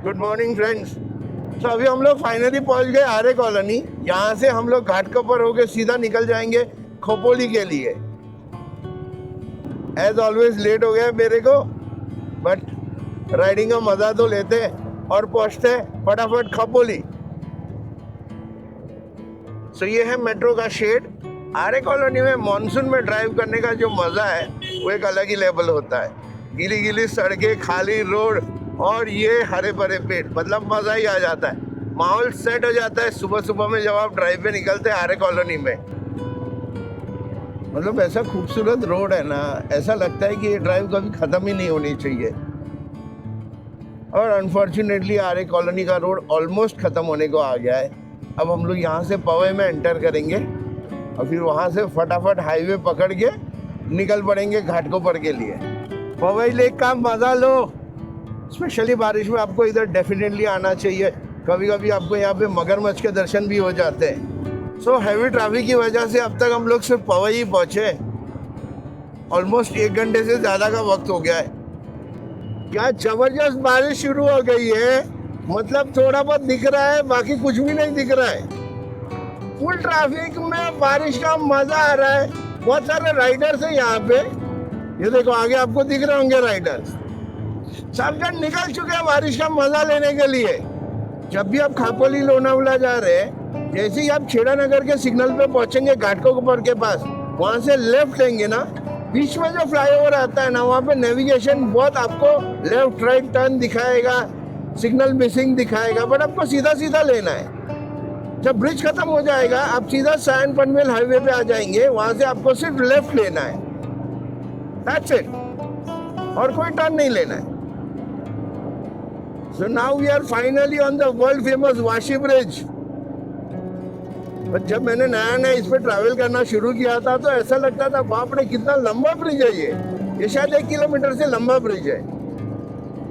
Good morning friends. तो अभी हम लोग फाइनली पहुंच गए आर्य कॉलोनी। यहाँ से हम लोग घाटकोपर होके सीधा निकल जाएंगे खोपोली के लिए। एज ऑलवेज लेट हो गया मेरे को, बट राइडिंग का मजा तो लेते और पहुंचते फटाफट खोपोली। तो ये है मेट्रो का शेड। आर्य कॉलोनी में मॉनसून में ड्राइव करने का जो मजा है वो एक अलग ही लेवल होता है। गीली गीली सड़कें, खाली रोड और ये हरे भरे पेड़, मतलब मजा ही आ जाता है। माहौल सेट हो जाता है सुबह सुबह में जब आप ड्राइव पे निकलते हैं आर्य कॉलोनी में। मतलब ऐसा खूबसूरत रोड है ना, ऐसा लगता है कि ये ड्राइव कभी खत्म ही नहीं होनी चाहिए। और अनफॉर्चुनेटली आर्य कॉलोनी का रोड ऑलमोस्ट खत्म होने को आ गया है। अब हम लोग यहाँ से पवई में एंटर करेंगे और फिर वहाँ से फटाफट हाईवे पकड़ के निकल पड़ेंगे घाटकोपर के लिए। पवई लेक का मजा लो। स्पेशली बारिश में आपको इधर डेफिनेटली आना चाहिए। कभी कभी आपको यहाँ पे मगरमच्छ के दर्शन भी हो जाते हैं। सो हैवी ट्रैफिक की वजह से अब तक हम लोग सिर्फ पवई ही पहुँचे। ऑलमोस्ट 1 घंटे से ज़्यादा का वक्त हो गया है। क्या जबरदस्त बारिश शुरू हो गई है। मतलब थोड़ा बहुत दिख रहा है, बाकी कुछ भी नहीं दिख रहा है। फुल ट्रैफिक में बारिश का मजा आ रहा है। बहुत सारे राइडर्स हैं यहाँ पे। ये देखो आगे आपको दिख रहे होंगे राइडर्स। सब जन निकल चुके हैं बारिश का मजा लेने के लिए। जब भी आप खापोली लोनावला जा रहे हैं, जैसे ही आप छेड़ा नगर के सिग्नल पे पहुंचेंगे घाटकोपर के पास, वहां से लेफ्ट लेंगे ना, बीच में जो फ्लाईओवर आता है ना, वहाँ पे नेविगेशन बहुत आपको लेफ्ट राइट टर्न दिखाएगा, सिग्नल मिसिंग दिखाएगा, बट आपको सीधा सीधा लेना है। जब ब्रिज खत्म हो जाएगा आप सीधा सायन पनवेल हाईवे पे आ जाएंगे। वहां से आपको सिर्फ लेफ्ट लेना है, दैट्स इट, और कोई टर्न नहीं लेना है। So now we are finally on the world famous Vashi bridge. जब मैंने नया नया इस पे ट्रैवल करना शुरू किया था तो ऐसा लगता था बाप रे कितना लंबा ब्रिज है ये शायद 1 किलोमीटर से लंबा ब्रिज है।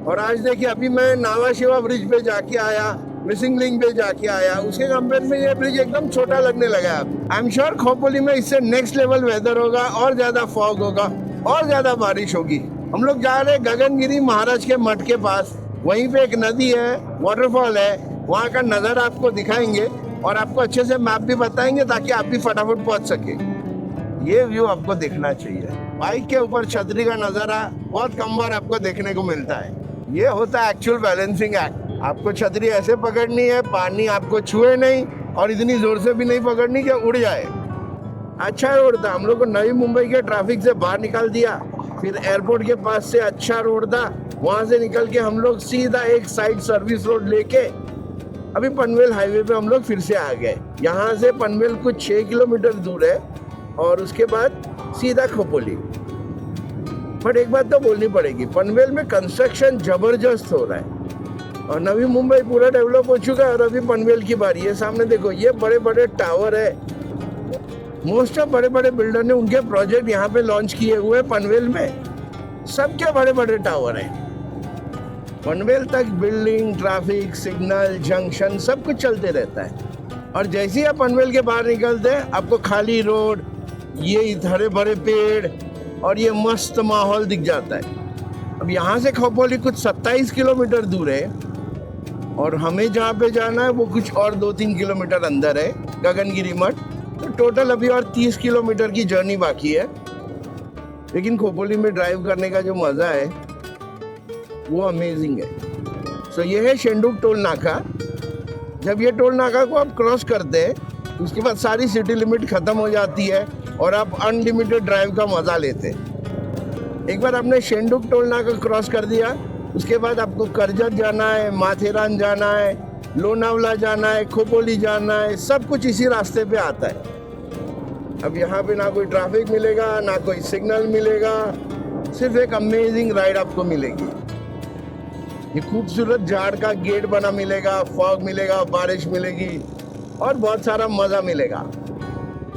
और आज देखिए अभी मैं नावा शिवा ब्रिज पे जाके आया, मिसिंग लिंक पे जाके आया, उसके कंपेयर में ये ब्रिज एकदम छोटा लगने लगा है। आई एम श्योर खोपोली में इससे नेक्स्ट लेवल वेदर होगा, और ज्यादा फॉग होगा, और ज्यादा बारिश होगी। हम लोग जा रहे हैं गगनगिरी महाराज के मठ के पास। वहीं पे एक नदी है, वाटरफॉल है, वहाँ का नज़ारा आपको दिखाएंगे और आपको अच्छे से मैप भी बताएंगे ताकि आप भी फटाफट पहुँच सके। ये व्यू आपको देखना चाहिए। बाइक के ऊपर छतरी का नज़ारा बहुत कम बार आपको देखने को मिलता है। ये होता है एक्चुअल बैलेंसिंग एक्ट। आपको छतरी ऐसे पकड़नी है, पानी आपको छुए नहीं और इतनी जोर से भी नहीं पकड़नी कि उड़ जाए। अच्छा रोड था, हम लोग को नई मुंबई के ट्रैफिक से बाहर निकाल दिया। फिर एयरपोर्ट के पास से अच्छा रोड था, वहां से निकल के हम लोग सीधा एक साइड सर्विस रोड लेके अभी पनवेल हाईवे पे हम लोग फिर से आ गए। यहाँ से पनवेल कुछ 6 किलोमीटर दूर है और उसके बाद सीधा खोपोली। बट एक बात तो बोलनी पड़ेगी, पनवेल में कंस्ट्रक्शन जबरदस्त हो रहा है और नवी मुंबई पूरा डेवलप हो चुका है और अभी पनवेल की बारी है। सामने देखो ये बड़े बड़े टावर है। मोस्ट ऑफ बड़े बड़े बिल्डर ने उनके प्रोजेक्ट यहाँ पे लॉन्च किए हुए पनवेल में। सबके बड़े बड़े टावर हैं। पनवेल तक बिल्डिंग, ट्रैफिक, सिग्नल, जंक्शन सब कुछ चलते रहता है। और जैसे ही आप पनवेल के बाहर निकलते हैं आपको खाली रोड, ये हरे भरे पेड़ और ये मस्त माहौल दिख जाता है। अब यहाँ से खोपोली कुछ 27 किलोमीटर दूर है और हमें जहाँ पे जाना है वो कुछ और 2-3 किलोमीटर अंदर है, गगनगिरी मठ। तो टोटल अभी और 30 किलोमीटर की जर्नी बाकी है। लेकिन खोपोली में ड्राइव करने का जो मज़ा है वो अमेजिंग है। सो ये है शेंडुक टोल नाका। जब ये टोल नाका को आप क्रॉस करते हैं उसके बाद सारी सिटी लिमिट ख़त्म हो जाती है और आप अनलिमिटेड ड्राइव का मज़ा लेते हैं। एक बार आपने शेंडुक टोल नाका क्रॉस कर दिया, उसके बाद आपको करजत जाना है, माथेरान जाना है, लोनावला जाना है, खोपोली जाना है, सब कुछ इसी रास्ते पे आता है। अब यहाँ पे ना कोई ट्रैफिक मिलेगा, ना कोई सिग्नल मिलेगा, सिर्फ एक अमेजिंग राइड आपको मिलेगी। ये खूबसूरत झाड़ का गेट बना मिलेगा, फॉग मिलेगा, बारिश मिलेगी और बहुत सारा मज़ा मिलेगा।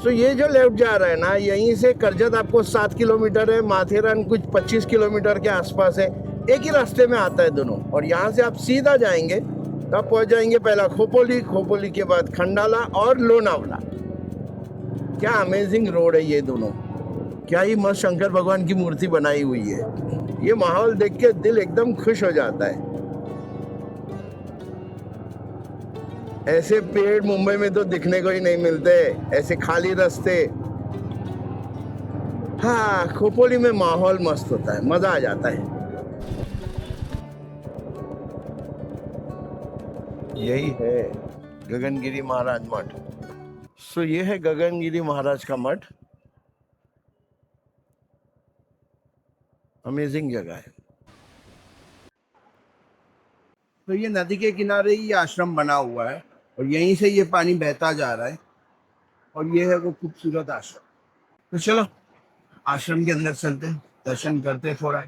सो ये जो लेफ्ट जा रहा है ना, यहीं से करजत आपको 7 किलोमीटर है, माथेरान कुछ 25 किलोमीटर के आसपास है। एक ही रास्ते में आता है दोनों। और यहाँ से आप सीधा जाएंगे तो आप पहुँच जाएंगे पहला खोपोली, खोपोली के बाद खंडाला और लोनावला। क्या अमेजिंग रोड है ये दोनों। क्या ही मस्त शंकर भगवान की मूर्ति बनाई हुई है। ये माहौल देख के दिल एकदम खुश हो जाता है। ऐसे पेड़ मुंबई में तो दिखने को ही नहीं मिलते, ऐसे खाली रास्ते। हाँ, खोपोली में माहौल मस्त होता है, मजा आ जाता है। यही है गगनगिरी महाराज मठ। सो ये है गगनगिरी महाराज का मठ। अमेजिंग जगह है। तो ये नदी के किनारे ही आश्रम बना हुआ है और यहीं से ये पानी बहता जा रहा है और ये है वो खूबसूरत आश्रम। तो चलो आश्रम के अंदर चलते हैं, दर्शन करते हैं थोड़ा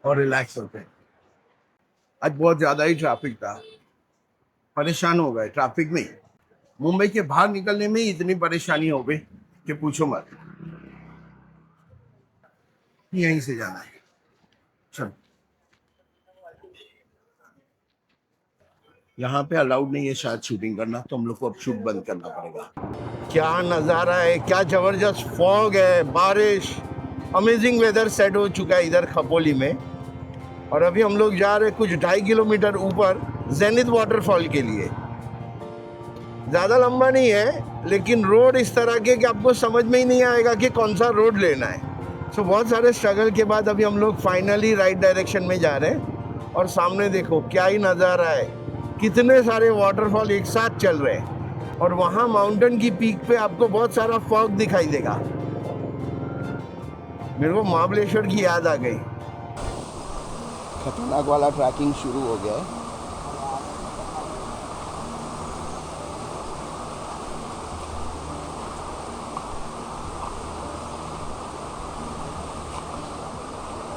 और रिलैक्स होते हैं। आज बहुत ज्यादा ही ट्रैफिक था, परेशान हो गए ट्रैफिक में। मुंबई के बाहर निकलने में ही इतनी परेशानी हो गई कि पूछो मत। यहीं से जाना है, चलो। यहाँ पे अलाउड नहीं है शायद शूटिंग करना, तो हम लोग को अब शूट बंद करना पड़ेगा। क्या नज़ारा है, क्या जबरदस्त फॉग है, बारिश। अमेजिंग वेदर सेट हो चुका है इधर खपोली में। और अभी हम लोग जा रहे हैं कुछ 2.5 किलोमीटर ऊपर जेनिथ वाटरफॉल के लिए। ज़्यादा लंबा नहीं है, लेकिन रोड इस तरह के कि आपको समझ में ही नहीं आएगा कि कौन सा रोड लेना है। सो बहुत सारे स्ट्रगल के बाद अभी हम लोग फाइनली राइट डायरेक्शन में जा रहे हैं। और सामने देखो क्या ही नज़ारा है, कितने सारे वाटरफॉल एक साथ चल रहे हैं। और वहाँ माउंटेन की पीक पे आपको बहुत सारा फॉग दिखाई देगा। मेरे को महाबलेश्वर की याद आ गई। खतरनाक वाला ट्रैकिंग शुरू हो गया है।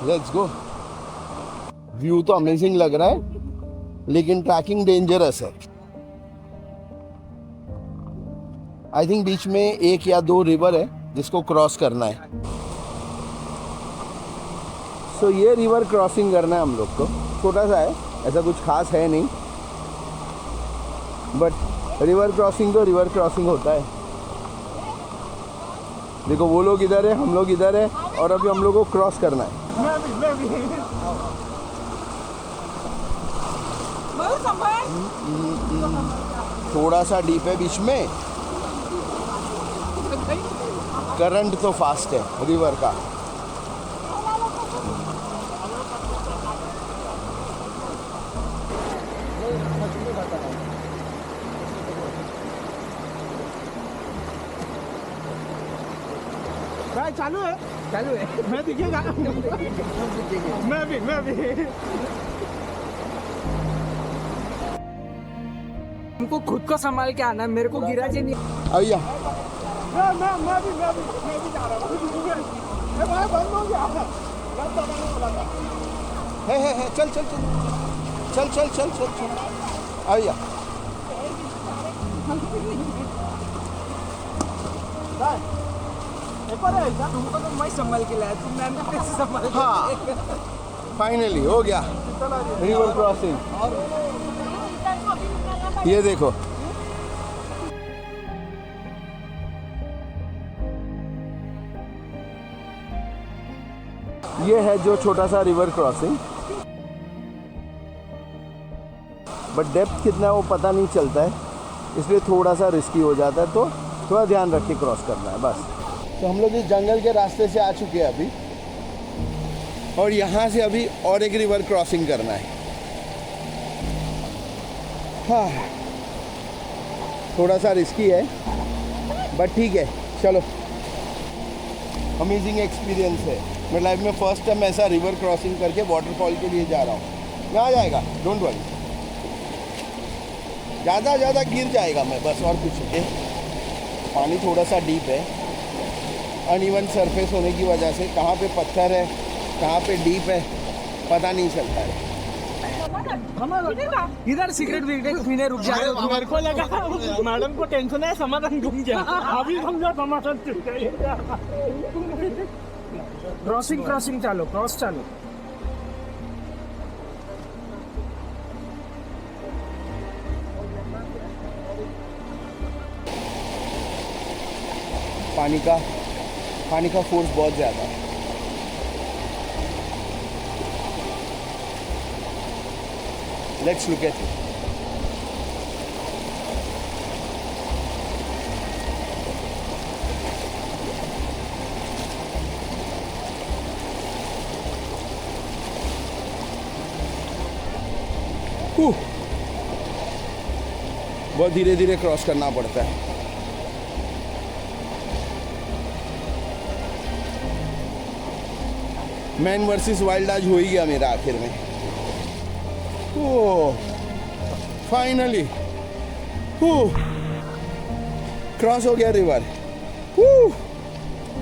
Let's go. व्यू तो अमेजिंग लग रहा है, लेकिन ट्रैकिंग डेंजरस है। आई थिंक बीच में 1 या 2 रिवर है जिसको क्रॉस करना है। सो ये रिवर क्रॉसिंग करना है हम लोग को। छोटा सा है, ऐसा कुछ खास है नहीं, बट रिवर क्रॉसिंग तो रिवर क्रॉसिंग होता है। देखो वो लोग इधर है, हम लोग इधर है, और अभी हम लोग को क्रॉस करना है। थोड़ा सा डीप है बीच में, करंट तो फास्ट है रिवर का। चालू है, चालू है। मैं दिखेगा। मैं भी हमको खुद को संभाल के आना है, मेरे को गिरा के नहीं। अय्या मैं भी जा रहा हूँ। भाई बंद हो गया। है चल अय्या। तुमको तो मैं संभाल के लाया, तुम मैंने कैसे संभाल के? हाँ, फाइनली हो गया रिवर क्रॉसिंग। ये देखो, ये है जो छोटा सा रिवर क्रॉसिंग, बट डेप्थ कितना है वो पता नहीं चलता है, इसलिए थोड़ा सा रिस्की हो जाता है। तो थोड़ा ध्यान रख के क्रॉस करना है बस। तो हम लोग इस जंगल के रास्ते से आ चुके हैं अभी, और यहाँ से अभी और एक रिवर क्रॉसिंग करना है। हाँ, थोड़ा सा रिस्की है, बट ठीक है, चलो। अमेजिंग एक्सपीरियंस है। मेरे लाइफ में फर्स्ट टाइम ऐसा रिवर क्रॉसिंग करके वाटरफॉल के लिए जा रहा हूँ। मैं आ जाएगा, डोंट वरी। ज़्यादा गिर जाएगा मैं, बस, और कुछ नहीं। पानी थोड़ा सा डीप है, अनइवन सरफेस होने की वजह से कहाँ पे पत्थर है कहाँ पे डीप है पता नहीं चलता है। इधर सिगरेट पीने रुक जाए। मेरे को लगा मैडम को टेंशन है, समाधान घूम गया। अभी समझा समाधान। क्रॉसिंग चालो, क्रॉस चालो। पानी का फोर्स बहुत ज़्यादा है। Let's look at it. बहुत धीरे धीरे क्रॉस करना पड़ता है। मैन वर्सेस वाइल्ड आज हो ही गया मेरा आखिर में। ओह फाइनली क्रॉस हो गया रिवर।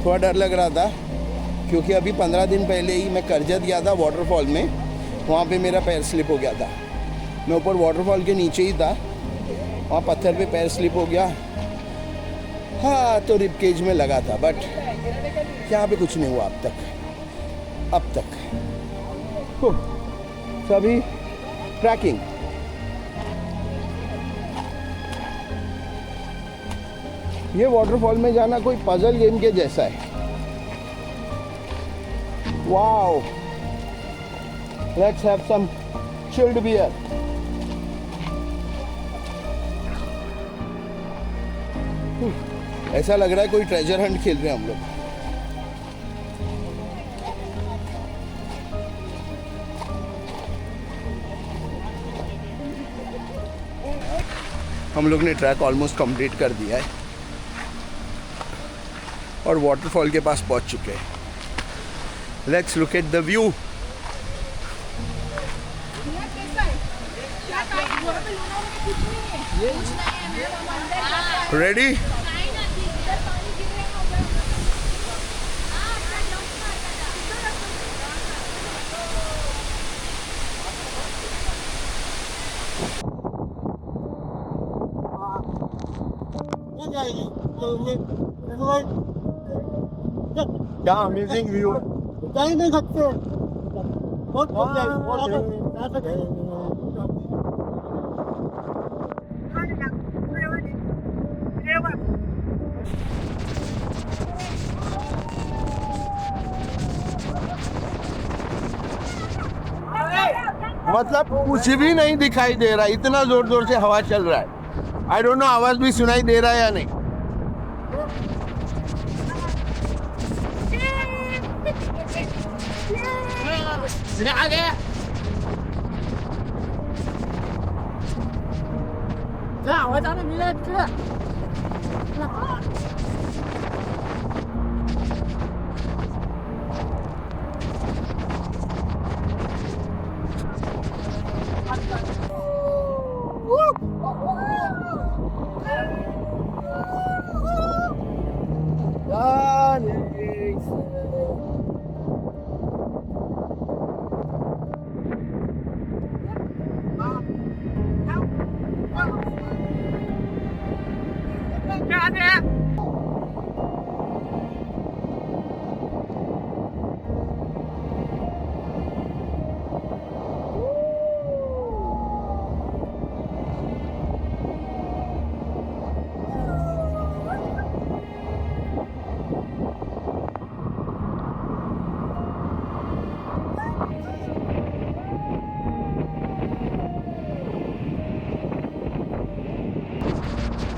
थोड़ा डर लग रहा था क्योंकि अभी 15 दिन पहले ही मैं करजत गया था वाटरफॉल में, वहाँ पे मेरा पैर स्लिप हो गया था। मैं ऊपर वाटरफॉल के नीचे ही था, वहाँ पत्थर पे पैर स्लिप हो गया। हाँ तो रिब केज में लगा था, बट यहाँ पे कुछ नहीं हुआ अब तक। तो अभी ट्रैकिंग। ये वाटरफॉल में जाना कोई पजल गेम के जैसा है। Wow, let's have some chilled beer. ऐसा लग रहा है कोई ट्रेजर हंट खेल रहे हैं हम लोग। हम लोग ने ट्रैक ऑलमोस्ट कंप्लीट कर दिया है और वाटरफॉल के पास पहुंच चुके हैं। Let's look at the view. Ready? क्या अमेजिंग व्यू है। कहीं नहीं सकते, बहुत मतलब कुछ भी नहीं दिखाई दे रहा, इतना जोर जोर से हवा चल रहा है। आई डोंट नो आवाज भी सुनाई दे रहा है या नहीं।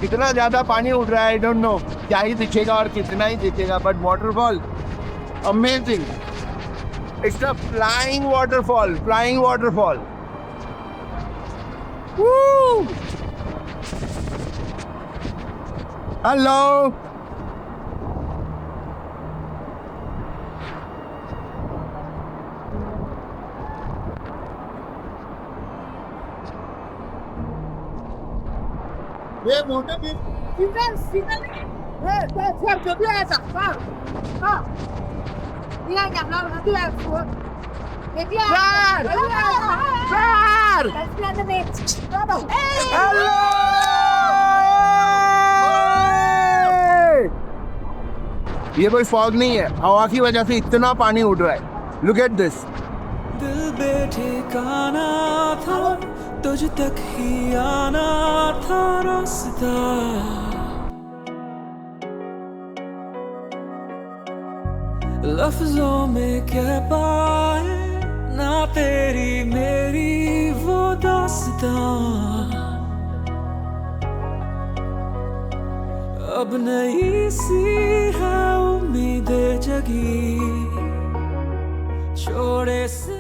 कितना ज्यादा पानी उठ रहा है, आई डोंट नो क्या ही दिखेगा और कितना ही दिखेगा, but waterfall amazing. It's a flying waterfall. Hello, ये मोटे भी सिग्नल जब भी आया था ये क्या नाम है तू यार देखिए सर हेलो। ये कोई फॉग नहीं है, हवा की वजह से इतना पानी उठ रहा है। Look at this. दिल बेठिकाना था, तुझ तक ही आना था रास्ता। लफ्जों में कह पाए ना तेरी मेरी वो दास्तां। अब नई सी है उम्मीदें जगी, छोड़े से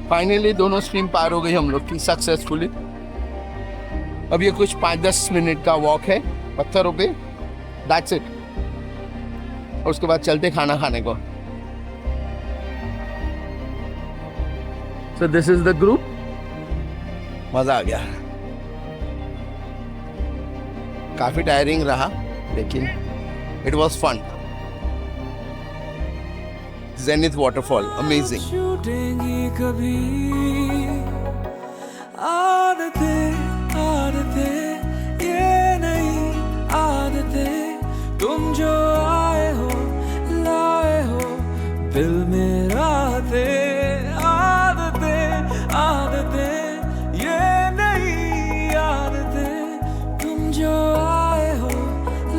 फाइनली दोनों स्ट्रीम पार हो गई हम लोग की सक्सेसफुली। अब ये कुछ 5-10 मिनट का वॉक है पत्थरों पे, दैट्स इट। और उसके बाद चलते खाना खाने को। So this is the group. मजा आ गया, काफी टायरिंग रहा लेकिन it was fun. Zenith waterfall amazing. छूटेंगी कभी आदतें आदतें ये नहीं आदतें, तुम जो आए हो लाए हो दिल में राहतें। आदतें आदतें ये नहीं आदतें, तुम जो आए हो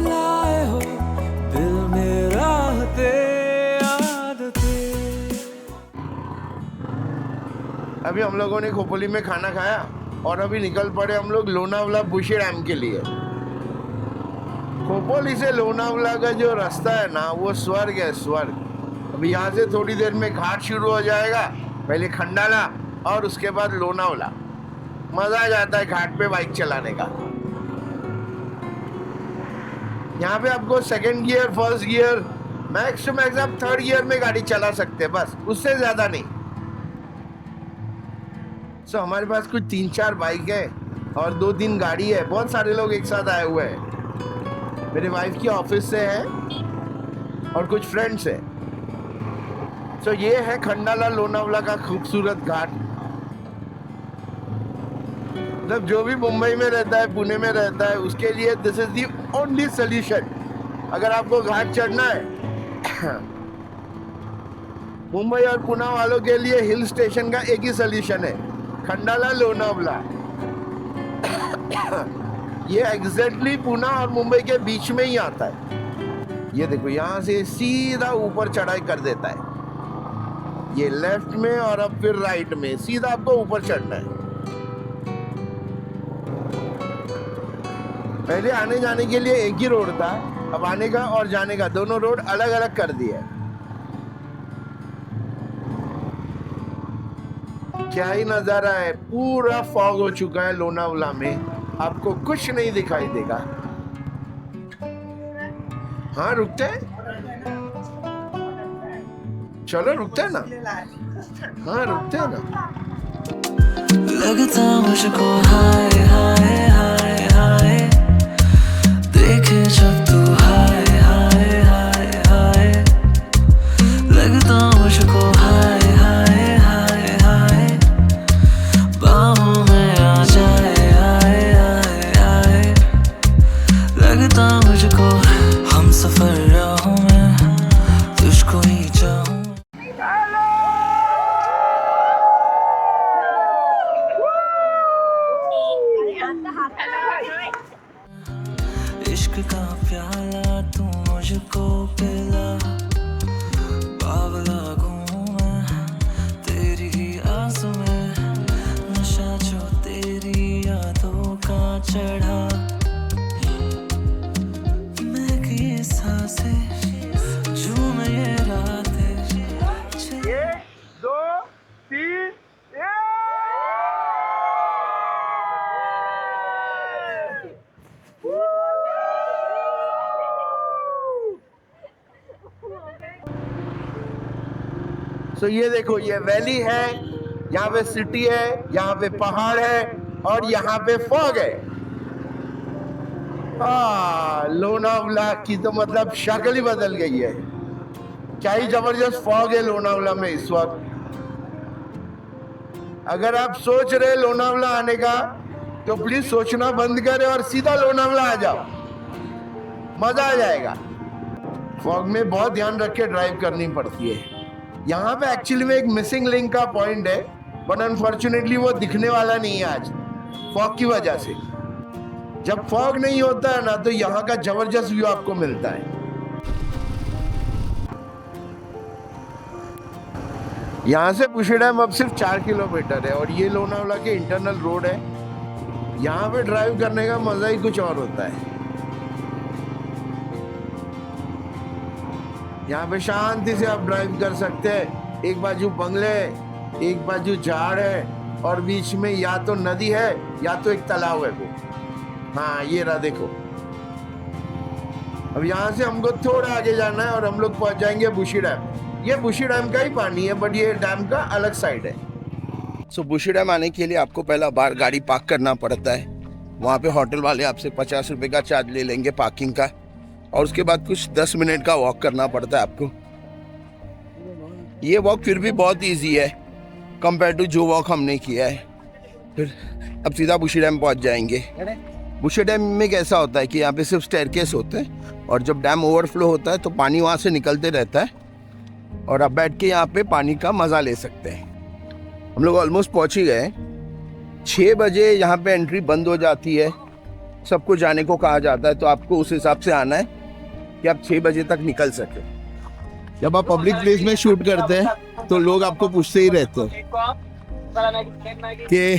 लाए हो दिल में राहतें। अभी हम लोगों ने खोपोली में खाना खाया और अभी निकल पड़े हम लोग लोनावला बुशी डैम के लिए। खोपोली से लोनावला का जो रास्ता है ना, वो स्वर्ग है, स्वर्ग। अभी यहाँ से थोड़ी देर में घाट शुरू हो जाएगा, पहले खंडाला और उसके बाद लोनावला। मजा आ जाता है घाट पे बाइक चलाने का। यहाँ पे आपको second gear, first gear, max to max आप थर्ड गियर में गाड़ी चला सकते हैं, बस उससे ज्यादा नहीं। सो हमारे पास कुछ 3-4 बाइक है और 2-3 गाड़ी है। बहुत सारे लोग एक साथ आए हुए हैं। मेरे वाइफ की ऑफिस से हैं और कुछ फ्रेंड्स हैं। सो ये है खंडाला लोनावला का खूबसूरत घाट। मतलब जो भी मुंबई में रहता है, पुणे में रहता है, उसके लिए this is the only solution. अगर आपको घाट चढ़ना है मुंबई और पुणे वालों के लिए हिल स्टेशन का एक ही सोल्यूशन है, खंडाला लोनावला। ये एग्जैक्टली पुणे और मुंबई के बीच में ही आता है। ये देखो यहाँ से सीधा ऊपर चढ़ाई कर देता है। ये लेफ्ट में और अब फिर राइट में, सीधा आपको ऊपर चढ़ना है। पहले आने जाने के लिए एक ही रोड था, अब आने का और जाने का दोनों रोड अलग अलग कर दिए। क्या ही नजारा है, पूरा फॉग हो चुका है लोनावला में, आपको कुछ नहीं दिखाई देगा। हाँ रुकते हैं, चलो रुकते हैं ना। हाँ रुकते हैं ना। लगता मुझको हाय हाय हाय हाय, देखे जब तू हाय हाय हाय हाय। लगता मुझको हाय हाय हाय हाय, बाहों में आ जाए आए आए आए। लगता मुझको हम सफर रहूं मैं, तुझको ही चाहूं। इश्क का प्याला तू मुझको पिला, बावला घूमूं मैं तेरी ही आस में। नशा जो तेरी यादों का चढ़ा, मैं की सांसें झूम ये रातें। 1, 2, 3 सो ये देखो, ये वैली है, यहाँ पे सिटी है, यहाँ पे पहाड़ है और यहाँ पे फॉग है। लोनावला की तो मतलब शक्ल ही बदल गई है। क्या ही जबरदस्त फॉग है लोनावला में इस वक्त। अगर आप सोच रहे लोनावला आने का तो प्लीज सोचना बंद करें और सीधा लोनावला आ जाओ, मजा आ जाएगा। फॉग में बहुत ध्यान रख के ड्राइव करनी पड़ती है। यहाँ पे एक्चुअली में एक मिसिंग लिंक का पॉइंट है, बट अनफॉर्चुनेटली वो दिखने वाला नहीं है आज फॉग की वजह से। जब फॉग नहीं होता है ना तो यहाँ का जबरदस्त व्यू आपको मिलता है। यहाँ से बुशी डैम अब सिर्फ 4 किलोमीटर है और ये लोनावला के इंटरनल रोड है। यहाँ पे ड्राइव करने का मजा ही कुछ और होता है। यहाँ पे शांति से आप ड्राइव कर सकते हैं। एक बाजू बंगले, एक बाजू झाड़ है और बीच में या तो नदी है या तो एक तालाब है वो। हाँ ये रहा देखो। अब यहाँ से हमको थोड़ा आगे जाना है और हम लोग पहुंच जाएंगे बुशी डैम। ये बुशी डैम का ही पानी है बट ये डैम का अलग साइड है। सो बुशी डैम आने के लिए आपको पहला बार गाड़ी पार्क करना पड़ता है। वहाँ पे होटल वाले आपसे 50 रुपए का चार्ज ले लेंगे पार्किंग का, और उसके बाद कुछ 10 मिनट का वॉक करना पड़ता है आपको। ये वॉक फिर भी बहुत इजी है कंपेयर टू जो वॉक हमने किया है। फिर अब सीधा बुशी डैम पहुंच जाएंगे। बुशी डैम में कैसा होता है कि यहाँ पे सिर्फ स्टेयरकेस होते हैं, और जब डैम ओवरफ्लो होता है तो पानी वहाँ से निकलते रहता है और आप बैठ के यहाँ पे पानी का मज़ा ले सकते हैं। हम लोग ऑलमोस्ट पहुँच ही गए। 6 बजे यहाँ पे एंट्री बंद हो जाती है, सबको जाने को कहा जाता है, तो आपको उस हिसाब से आना है कि आप 6 बजे तक निकल सके। जब आप पब्लिक प्लेस में शूट करते हैं तो लोग आपको पूछते ही रहते हैं कि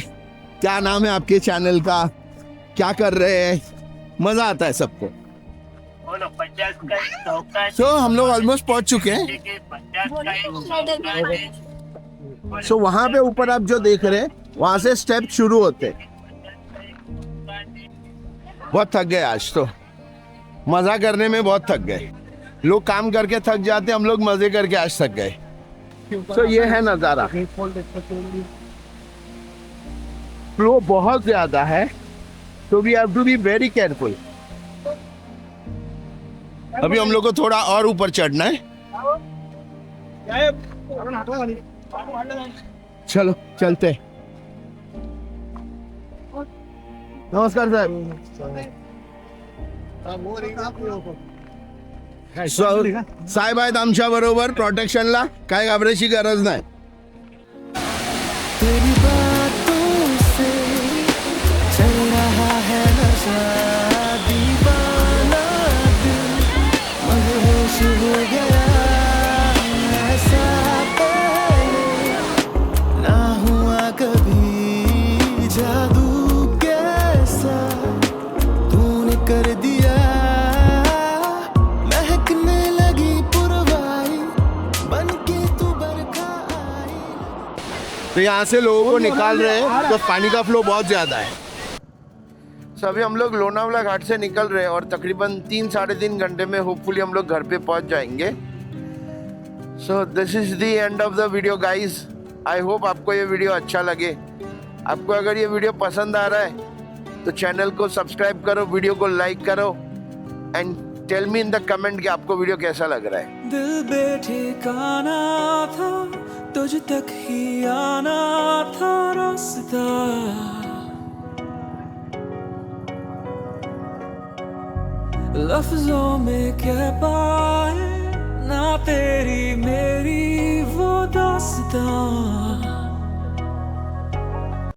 क्या नाम है आपके चैनल का, क्या कर रहे हैं। मजा आता है सबको। सो हम लोग ऑलमोस्ट पहुंच चुके हैं। सो वहां पे ऊपर आप जो देख रहे हैं वहां से स्टेप शुरू होते हैं। बहुत थक गए आज तो, मजा करने में बहुत थक गए। लोग काम करके थक जाते, हम लोग मजे करके आज थक गए। तो ये है नजारा। फ्लो बहुत ज्यादा है, तो we have to be very careful. अभी हम लोग को थोड़ा और ऊपर चढ़ना है। चलो चलते। नमस्कार साहेब। साहेब आहेत आमच्या बरोबर प्रोटेक्शनला, काय घाबरायची गरज नाही। तेरी बातों से चल रहा है नशा, दीवाना दिल मदहोश हो गया। ऐसा पहले ना हुआ कभी, जादू कैसा तूने कर दिया। महकने लगी पुरवाई, बनके तू बरखा आई। तो यहाँ से लोगों को निकाल रहे हैं, तो पानी का फ्लो बहुत ज्यादा है। सभी हम लोग लोनावला घाट से निकल रहे हैं और तकरीबन 3-3.5 घंटे में होपफुली हम लोग घर पे पहुंच जाएंगे। सो this is the end of the video guys. I hope आपको ये वीडियो अच्छा लगे। आपको अगर ये वीडियो पसंद आ रहा है तो चैनल को सब्सक्राइब करो, वीडियो को लाइक करो and tell me in the comment कि आपको वीडियो कैसा लग रहा है। दिल बेठिकाना था, तुझ तक ही आना था रास्ता। लफ्जों में कह पाए ना तेरी मेरी वो दास्तां।